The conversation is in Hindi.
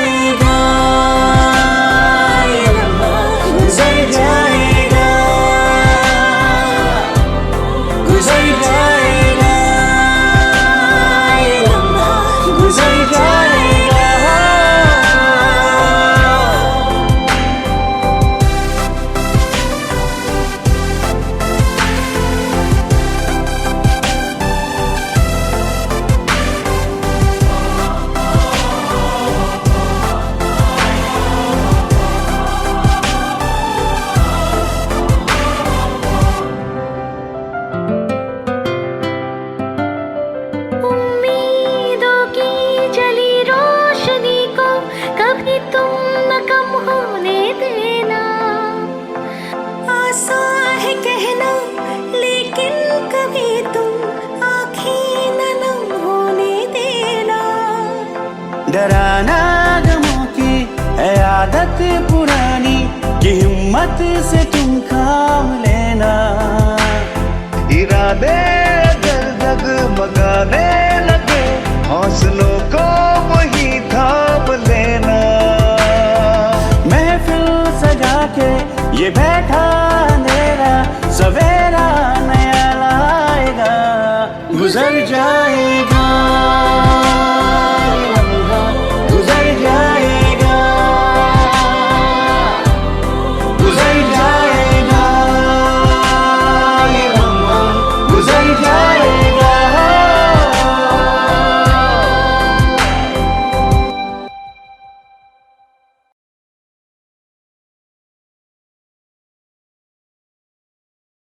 जाएगा, ये लम्हा गुजर जाएगा, गुजर जाएगा, ये लम्हा गुजर जाएगा। उम्मीदों की जली रोशनी को कभी तुम न कम होने देना। आसान है कहना लेकिन कभी तुम आँखें न नम होने देना। डराना गमों की है आदत पुरानी कि हिम्मत से तुम काम लेना। इरादे अगर डगमगाने लगे हौसलों को वही थाम लेना। महफिल सजा के ये बैठा अंधेरा सवेरा नया लाएगा, गुजर जा